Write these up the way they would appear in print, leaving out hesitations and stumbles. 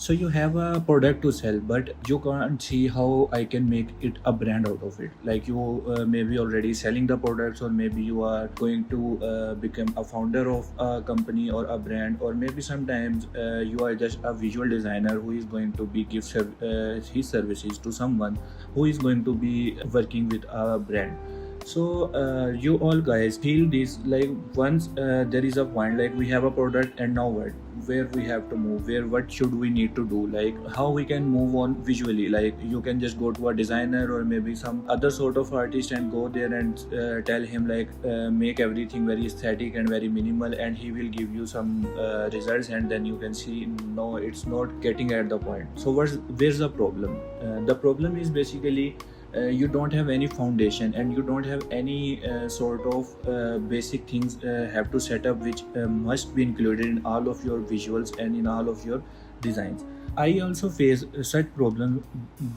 So you have a product to sell, but you can't see how I can make it a brand out of it. Like you maybe already selling the products, or maybe you are going to become a founder of a company or a brand, or maybe sometimes you are just a visual designer who is going to be his services to someone who is going to be working with a brand. So you all guys feel this, like once there is a point, like we have a product, and now what, where we have to move, where what should we need to do, like how we can move on visually. Like you can just go to a designer or maybe some other sort of artist and go there and tell him like make everything very aesthetic and very minimal, and he will give you some results, and then you can see no, it's not getting at the point. So where's the problem? The problem is basically you don't have any foundation, and you don't have any sort of basic things have to set up, which must be included in all of your visuals and in all of your designs. I also face such problem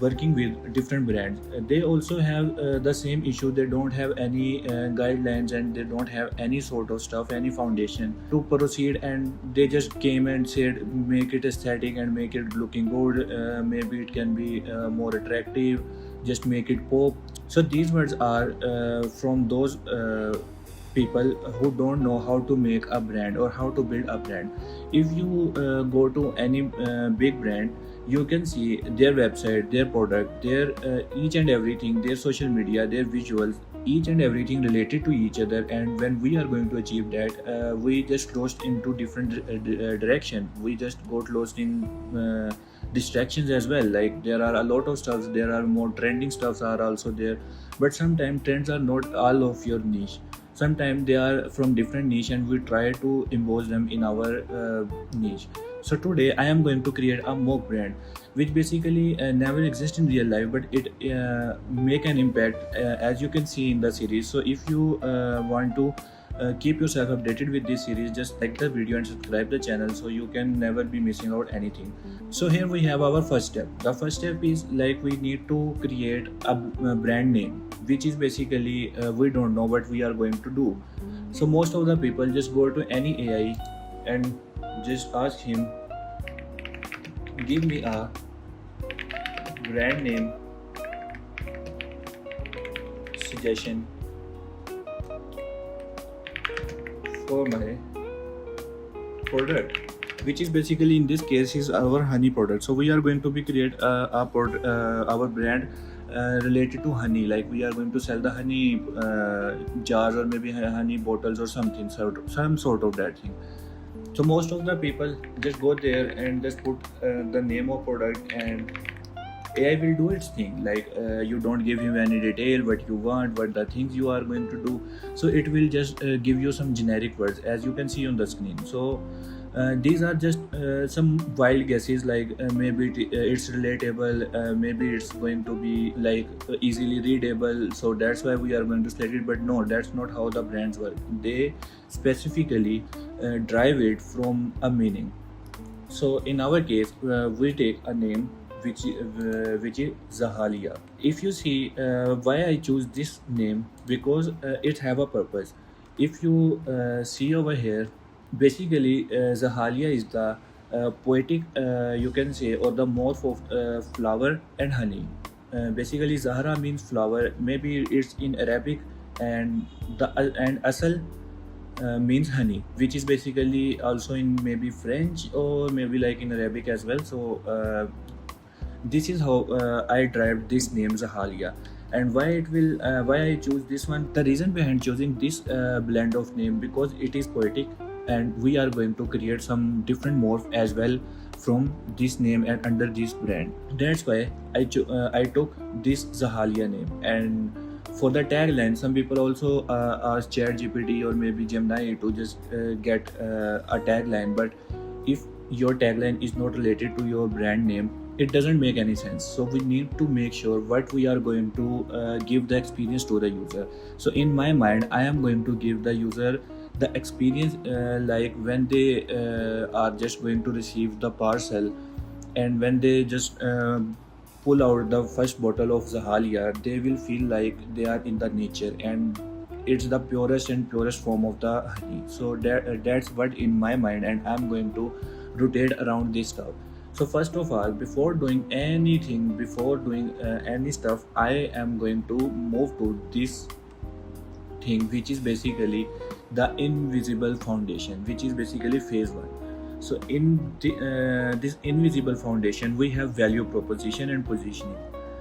working with different brands. They also have the same issue. They don't have any guidelines, and they don't have any sort of stuff, any foundation to proceed, and they just came and said make it aesthetic and make it looking good. Maybe it can be more attractive, just make it pop. So these words are from those people who don't know how to make a brand or how to build a brand. If you go to any big brand, you can see their website, their product, their each and everything, their social media, their visuals, each and everything related to each other. And when we are going to achieve that, we just lost into different direction. We just got lost in distractions as well. Like there are a lot of stuff, there are more trending stuffs are also there, but sometimes trends are not all of your niche. Sometimes they are from different niche, and we try to impose them in our niche. So today I am going to create a mock brand, which basically never exists in real life, but it make an impact as you can see in the series. So if you want to keep yourself updated with this series, just like the video and subscribe the channel so you can never be missing out anything. So here we have our first step. The first step is like we need to create a brand name, which is basically we don't know what we are going to do. So most of the people just go to any AI and just ask him, give me a brand name suggestion for my product, which is basically in this case is our honey product. So we are going to be create our brand related to honey. Like we are going to sell the honey jars, or maybe honey bottles, or something some sort of that thing. So most of the people just go there and just put the name of product, and AI will do its thing. Like you don't give him any detail what you want, what the things you are going to do. So it will just give you some generic words as you can see on the screen. So these are just some wild guesses, like maybe it's relatable, maybe it's going to be like easily readable, so that's why we are going to select it. But no, that's not how the brands work. They specifically drive it from a meaning. So in our case, we take a name which is Zahalia. If you see why I choose this name, because it have a purpose. If you see over here, basically Zahalia is the poetic, you can say, or the morph of flower and honey. Basically Zahra means flower, maybe it's in Arabic, and and asal means honey, which is basically also in maybe French or maybe like in Arabic as well. So this is how I derived this name Zahalia. And why I choose this one, the reason behind choosing this blend of name, because it is poetic, and we are going to create some different morph as well from this name and under this brand. That's why I took this Zahalia name. And for the tagline, some people also ask ChatGPT or maybe Gemini to just get a tagline. But if your tagline is not related to your brand name, it doesn't make any sense. So we need to make sure what we are going to give the experience to the user. So in my mind, I am going to give the user the experience like when they are just going to receive the parcel, and when they just pull out the first bottle of Zahalia, they will feel like they are in the nature, and it's the purest and purest form of the honey. So that's what in my mind, and I'm going to rotate around this stuff. So first of all, before doing anything, before doing any stuff, I am going to move to this thing, which is basically the invisible foundation, which is basically phase one. So in this invisible foundation, we have value proposition and positioning.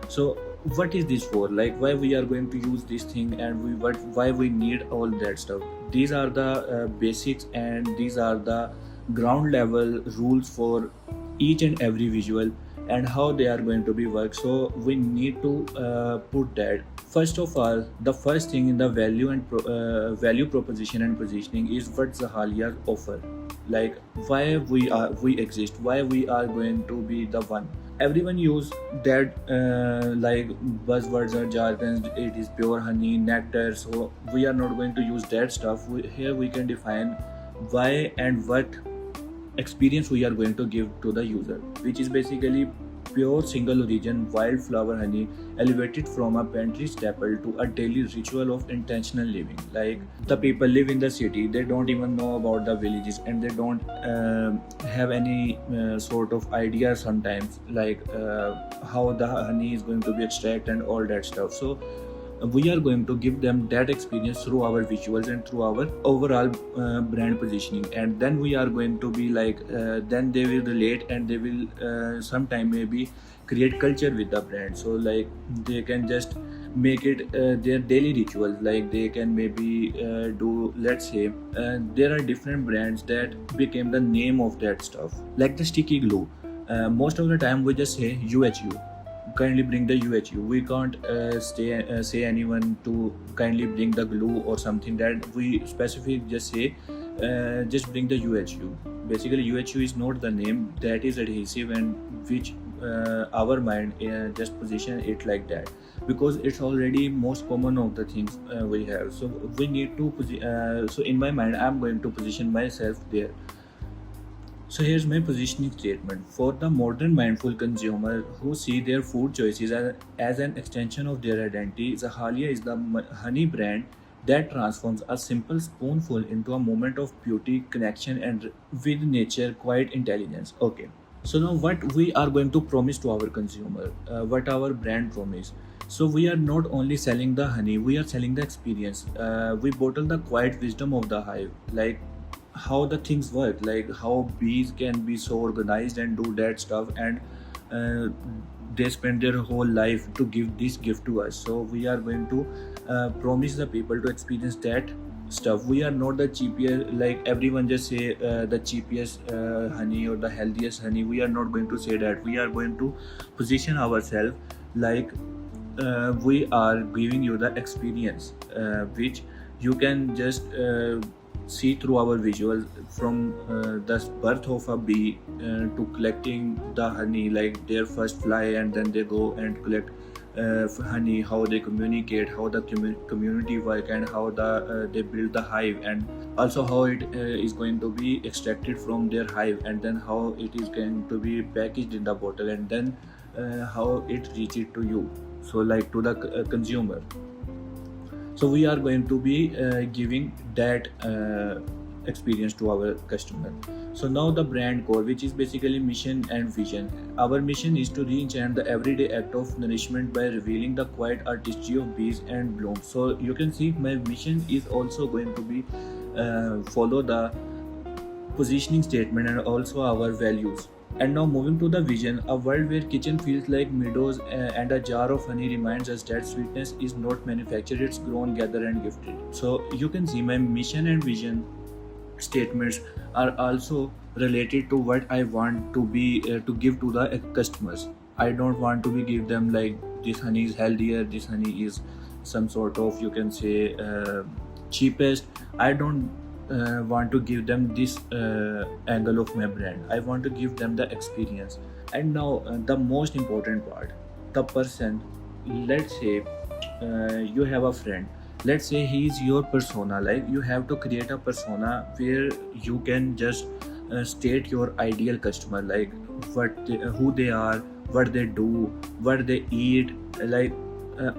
So what is this for? Like why we are going to use this thing, and why we need all that stuff. These are the basics, and these are the ground level rules for each and every visual, and how they are going to be work. So we need to put that. First of all, the first thing in the value proposition and positioning is what Zahalia offer. Like why we exist, why we are going to be the one. Everyone use that like buzzwords or jargons. It is pure honey, nectar. So we are not going to use that stuff. Here we can define why and what experience we are going to give to the user, which is basically pure single origin wildflower honey, elevated from a pantry staple to a daily ritual of intentional living. Like the people live in the city, they don't even know about the villages, and they don't have any sort of idea sometimes, like how the honey is going to be extracted and all that stuff. So we are going to give them that experience through our visuals and through our overall brand positioning. And then we are going to be like then they will relate, and they will sometime maybe create culture with the brand. So like they can just make it their daily rituals. Like they can maybe do, let's say there are different brands that became the name of that stuff, like the sticky glue. Most of the time we just say UHU, kindly bring the UHU. We can't say anyone to kindly bring the glue or something. That we specific just say just bring the UHU. Basically UHU is not the name, that is adhesive, and which our mind just position it like that, because it's already most common of the things we have. So we need to so in my mind I'm going to position myself there. So here's my positioning statement. For the modern mindful consumer who see their food choices as an extension of their identity, Zahalia is the honey brand that transforms a simple spoonful into a moment of beauty, connection, and with nature, quiet intelligence. Okay. So now what we are going to promise to our consumer, what our brand promise. So we are not only selling the honey, we are selling the experience. We bottle the quiet wisdom of the hive, like how the things work, like how bees can be so organized and do that stuff, and uh, they spend their whole life to give this gift to us. So we are going to promise the people to experience that stuff. We are not the cheapest, like everyone just say the cheapest honey or the healthiest honey. We are not going to say that. We are going to position ourselves like we are giving you the experience, which you can just see through our visuals, from the birth of a bee to collecting the honey, like their first fly, and then they go and collect honey, how they communicate, how the community work, and how they build the hive, and also how it is going to be extracted from their hive, and then how it is going to be packaged in the bottle, and then how it reaches to you, so like to the consumer. So we are going to be giving that experience to our customer. So now the brand core, which is basically mission and vision. Our mission is to re-enchant the everyday act of nourishment by revealing the quiet artistry of bees and blooms. So you can see my mission is also going to be follow the positioning statement and also our values. And now moving to the vision, a world where kitchen feels like meadows and a jar of honey reminds us that sweetness is not manufactured, it's grown, gathered and gifted. So you can see my mission and vision statements are also related to what I want to be to give to the customers. I don't want to be give them like this honey is healthier, this honey is some sort of, you can say, cheapest. I don't want to give them this angle of my brand. I want to give them the experience. And now the most important part, the person. Let's say you have a friend. Let's say he is your persona. Like you have to create a persona where you can just state your ideal customer, like who they are, what they do, what they eat, like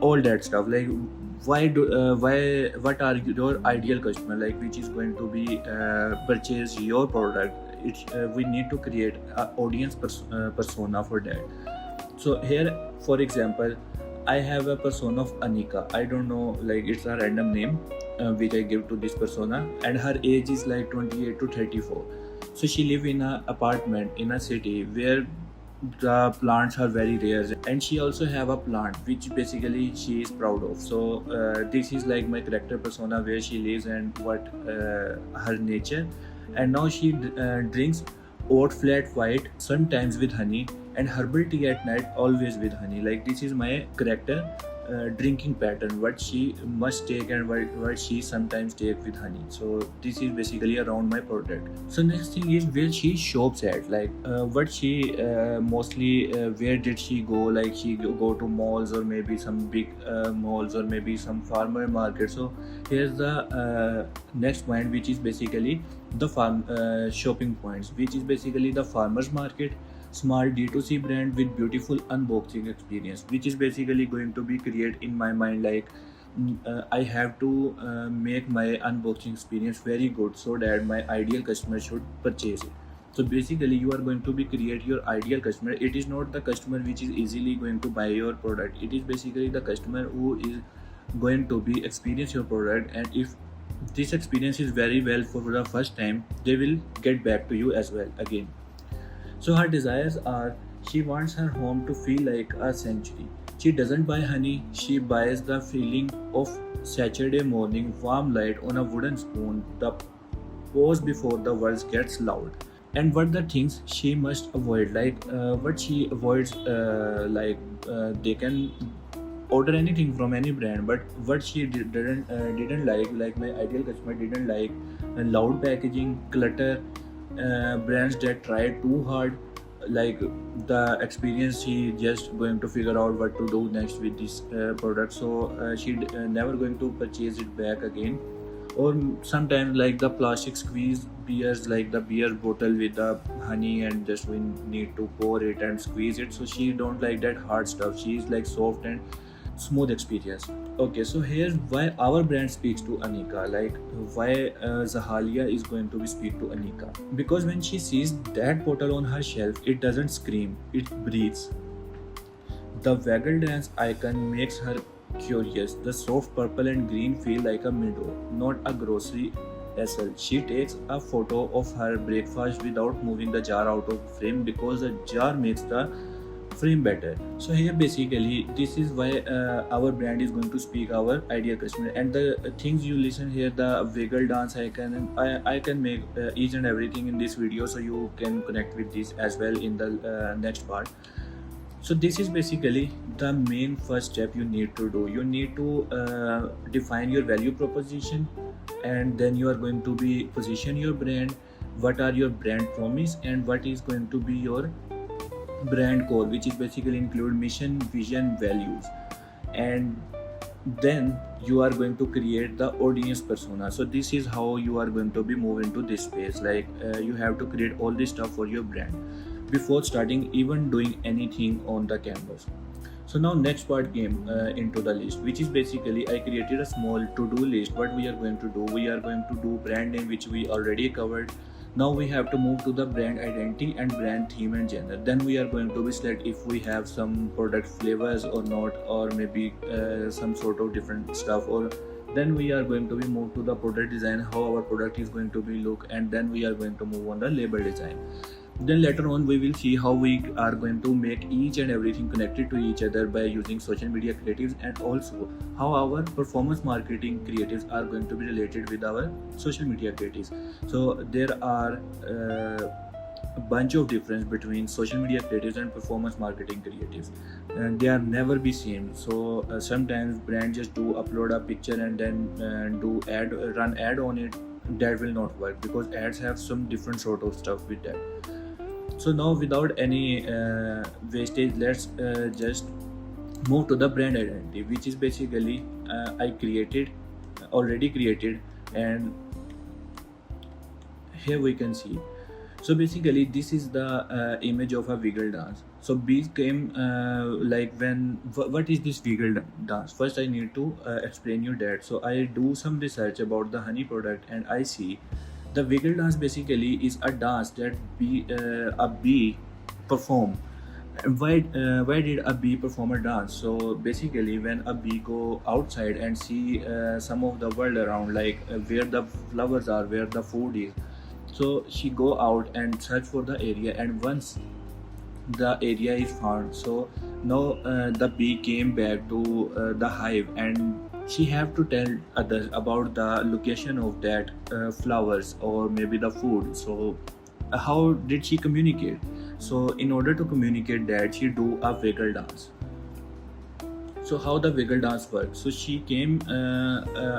all that stuff. Like what are your ideal customer, like which is going to be purchase your product we need to create an audience persona for that. So here, for example, I have a persona of Anika. I don't know, like it's a random name which I give to this persona, and her age is like 28 to 34. So she live in a apartment in a city where the plants are very rare, and she also have a plant which basically she is proud of. So this is like my character persona, where she lives and what her nature. And now she drinks oat flat white sometimes with honey, and herbal tea at night always with honey. Like this is my character drinking pattern, what she must take and what she sometimes take with honey. So this is basically around my product. So next thing is where she shops at, like what she mostly where did she go, like she go to malls or maybe some big malls or maybe some farmer market. So here's the next point, which is basically the farm shopping points, which is basically the farmers market, small D2C brand with beautiful unboxing experience, which is basically going to be created in my mind. Like I have to make my unboxing experience very good so that my ideal customer should purchase it. So basically you are going to be create your ideal customer. It is not the customer which is easily going to buy your product. It is basically the customer who is going to be experience your product, and if this experience is very well for the first time, they will get back to you as well again. So her desires are, she wants her home to feel like a sanctuary. She doesn't buy honey, she buys the feeling of Saturday morning warm light on a wooden spoon, the pause before the world gets loud. And what the things she must avoid, like what she avoids, they can order anything from any brand, but what she didn't like my ideal customer didn't like loud packaging, clutter, brands that try too hard. Like the experience, she just going to figure out what to do next with this product. So she never going to purchase it back again. Or sometimes like the plastic squeeze beers, like the beer bottle with the honey and just we need to pour it and squeeze it. So she don't like that hard stuff. She's like soft and smooth experience. Okay, so here's why our brand speaks to Anika, like why Zahalia is going to be speak to Anika. Because when she sees that bottle on her shelf, it doesn't scream, it breathes. The waggle dance icon makes her curious. The soft purple and green feel like a meadow, not a grocery vessel. She takes a photo of her breakfast without moving the jar out of frame, because the jar makes the frame better. So here basically this is why our brand is going to speak our ideal customer. And the things you listen here, the wiggle dance icon, and I can make each and everything in this video, so you can connect with this as well in the next part. So this is basically the main first step you need to do. You need to define your value proposition, and then you are going to be position your brand, what are your brand promise, and what is going to be your brand core, which is basically include mission, vision, values. And then you are going to create the audience persona. So this is how you are going to be move into this space. Like you have to create all this stuff for your brand before starting even doing anything on the canvas. So now next part came into the list, which is basically I created a small to-do list. What we are going to do, we are going to do brand name, which we already covered. Now we have to move to the brand identity and brand theme and genre. Then we are going to be select if we have some product flavors or not, or maybe some sort of different stuff. Or then we are going to be move to the product design, how our product is going to be look, and then we are going to move on the label design. Then later on we will see how we are going to make each and everything connected to each other by using social media creatives, and also how our performance marketing creatives are going to be related with our social media creatives. So there are a bunch of difference between social media creatives and performance marketing creatives, and they are never be same. So sometimes brands just do upload a picture and then run ad on it. That will not work, because ads have some different sort of stuff with that. So now without any wastage, let's just move to the brand identity, which is basically I already created, and here we can see. So basically this is the image of a wiggle dance. So bees came like when what is this wiggle dance? First I need to explain you that. So I do some research about the honey product, and I see The wiggle dance basically is a dance that a bee perform. Why did a bee perform a dance? So basically, when a bee go outside and see some of the world around, like where the flowers are, where the food is, so she go out and search for the area, and once the area is found, so now the bee came back to the hive, and she have to tell others about the location of that flowers or maybe the food. So how did she communicate? So in order to communicate that, she do a wiggle dance. So how the wiggle dance works? So she came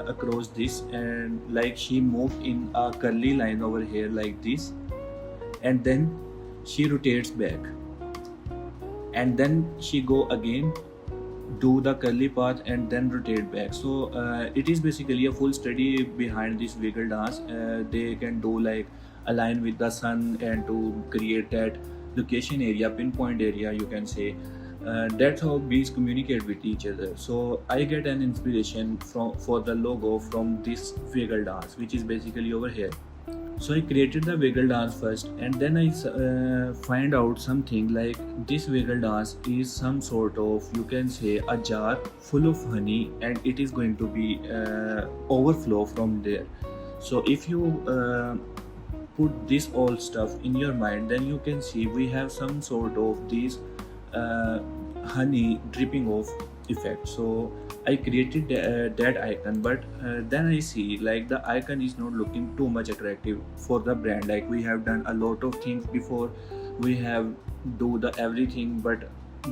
across this, and like she moved in a curly line over here like this, and then she rotates back, and then she go again, do the curly path, and then rotate back. So it is basically a full study behind this wiggle dance. They can do like align with the sun and to create that location area, pinpoint area, you can say. That's how bees communicate with each other. So I get an inspiration from for the logo from this wiggle dance, which is basically over here. So I created the wiggle dance first, and then I find out something like this wiggle dance is some sort of, you can say, a jar full of honey, and it is going to be overflow from there. So if you put this all stuff in your mind, then you can see we have some sort of these uh, honey dripping off effect. So I created that icon, but then I see like the icon is not looking too much attractive for the brand. Like we have done a lot of things before, we have do the everything, but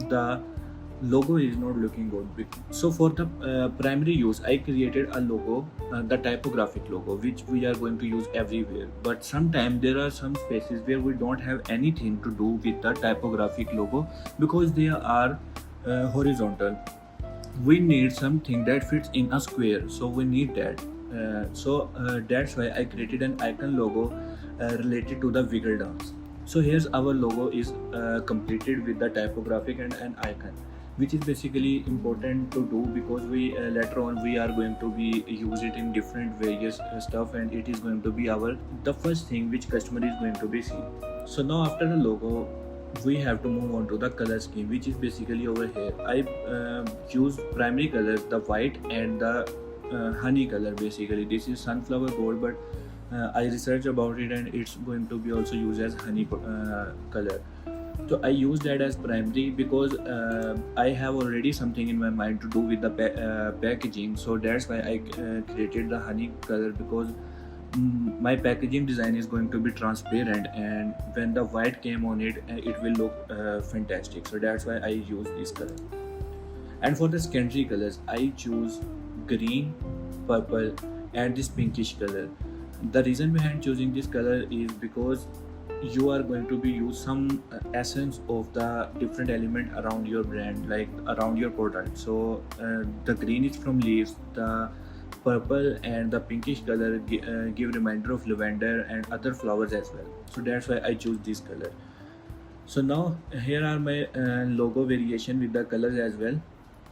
the logo is not looking good. So for the primary use, I created a logo, the typographic logo, which we are going to use everywhere. But sometimes there are some spaces where we don't have anything to do with the typographic logo because they are horizontal. We need something that fits in a square, so we need that. That's why I created an icon logo related to the wiggle dance. So here's our logo is completed with the typographic and an icon, which is basically important to do because we later on we are going to be use it in different various stuff, and it is going to be our the first thing which customer is going to be seeing. So now after the logo, we have to move on to the color scheme, which is basically over here. I use primary colors, the white and the honey color. Basically this is sunflower gold, but I researched about it and it's going to be also used as honey color. So I use that as primary because I have already something in my mind to do with the packaging. So that's why I created the honey color, because my packaging design is going to be transparent, and when the white came on it, it will look fantastic. So that's why I use this color. And for the secondary colors, I choose green, purple, and this pinkish color. The reason behind choosing this color is because you are going to be use some essence of the different element around your brand, like around your product. So the green is from leaves, the purple and the pinkish color give reminder of lavender and other flowers as well. So that's why I choose this color. So now here are my logo variation with the colors as well.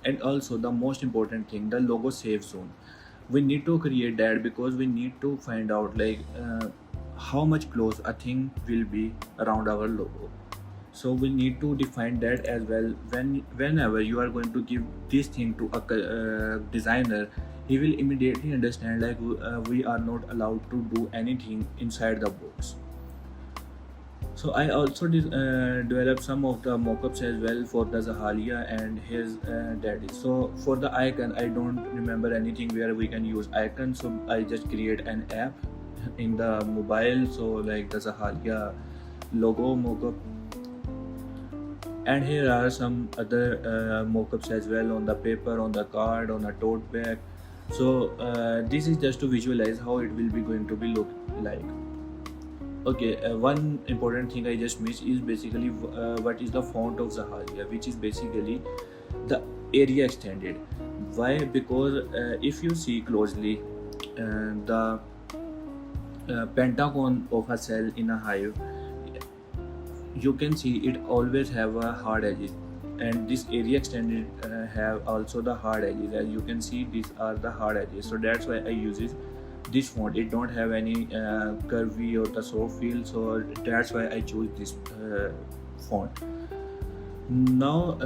And also the most important thing, the logo safe zone. We need to create that because we need to find out like how much close a thing will be around our logo. So we need to define that as well. Whenever you are going to give this thing to a designer, he will immediately understand like we are not allowed to do anything inside the box. So I also developed some of the mockups as well for the Zahalia and his daddy. So for the icon, I don't remember anything where we can use icon, so I just create an app in the mobile. So like the Zahalia logo mockup, and here are some other mockups as well on the paper, on the card, on a tote bag. So this is just to visualize how it will be going to be look like. Okay, one important thing I just missed is basically what is the font of Zahalia, which is basically the area extended. Why? Because if you see closely, the pentagon of a cell in a hive, you can see it always have a hard edges, and this area extended have also the hard edges. As you can see, these are the hard edges. So that's why I use this font. It don't have any curvy or the soft feel, so that's why I choose this font. Now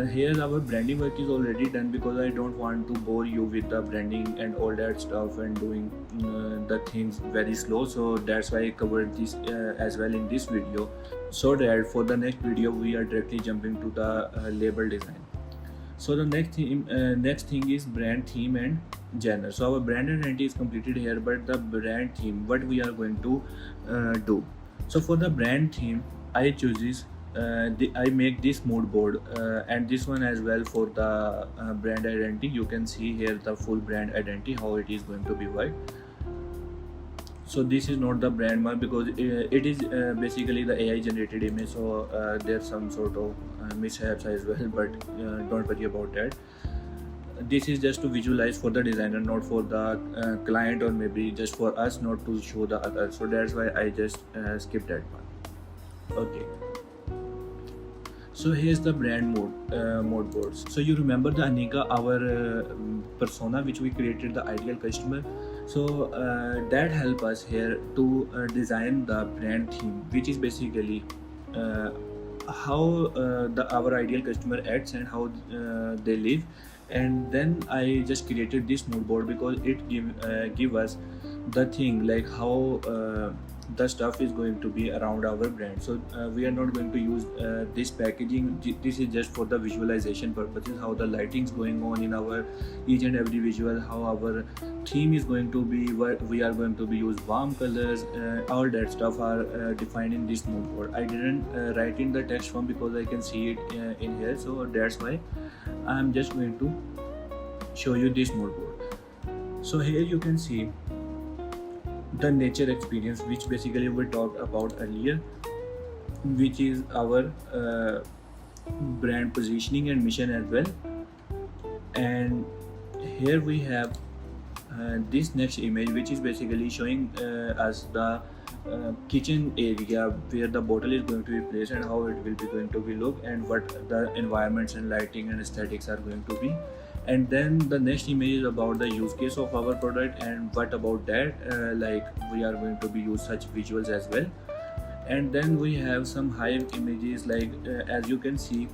here our branding work is already done, because I don't want to bore you with the branding and all that stuff and doing the things very slow. So that's why I covered this as well in this video, so that for the next video we are directly jumping to the label design. So the next thing is brand theme and genre. So our brand identity is completed here, but the brand theme, what we are going to do. So for the brand theme, I chooses I make this mood board and this one as well for the brand identity. You can see here the full brand identity, how it is going to be worked. So this is not the brand mark, because it is basically the AI generated image, so there's some sort of mishaps as well, but don't worry about that. This is just to visualize for the designer, not for the client, or maybe just for us, not to show the others. So that's why I just skipped that part. Okay. So here's the brand mode boards. So you remember the Anika, our persona which we created, the ideal customer. So that help us here to design the brand theme, which is basically how our ideal customer acts and how they live. And then I just created this mood board, because it give us the thing like how the stuff is going to be around our brand. So we are not going to use this packaging. This is just for the visualization purposes, how the lighting is going on in our each and every visual, how our theme is going to be, what we are going to be use warm colors, all that stuff are defined in this mood board. I didn't write in the text form because I can see it in here, so that's why I'm just going to show you this mood board. So here you can see the nature experience, which basically we talked about earlier, which is our brand positioning and mission as well. And here we have this next image, which is basically showing us the kitchen area where the bottle is going to be placed and how it will be going to be look, and what the environments and lighting and aesthetics are going to be. And then the next image is about the use case of our product, and what about that, like we are going to be use such visuals as well. And then we have some hive images, like as you can see,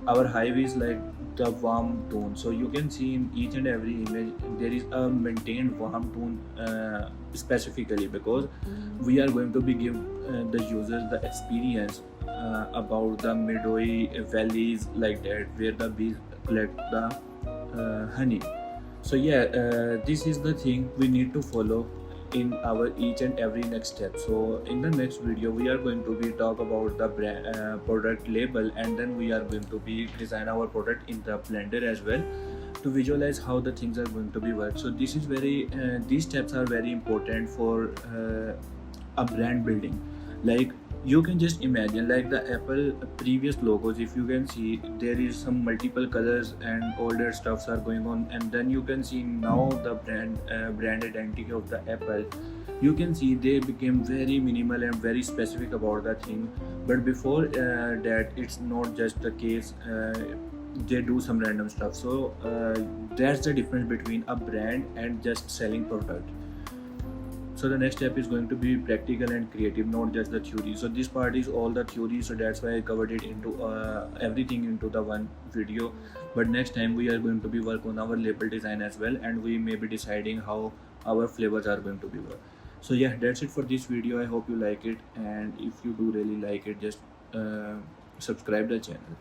our hive is like the warm tone. So you can see in each and every image there is a maintained warm tone, specifically because we are going to be give the users the experience about the meadowy valleys, like that, where the bees collect the honey. So yeah, this is the thing we need to follow in our each and every next step. So in the next video we are going to be talk about the brand, product label, and then we are going to be design our product in the Blender as well, to visualize how the things are going to be work. So this is very these steps are very important for a brand building. Like you can just imagine, like the Apple previous logos, if you can see there is some multiple colors and all that stuffs are going on. And then you can see now the brand identity of the Apple, you can see they became very minimal and very specific about the thing. But before that, it's not just the case, they do some random stuff. So that's the difference between a brand and just selling product. So the next step is going to be practical and creative, not just the theory. So this part is all the theory, so that's why I covered it into everything into the one video. But next time we are going to be work on our label design as well, and we may be deciding how our flavors are going to be work. So yeah, that's it for this video. I hope you like it, and if you do really like it, just subscribe the channel.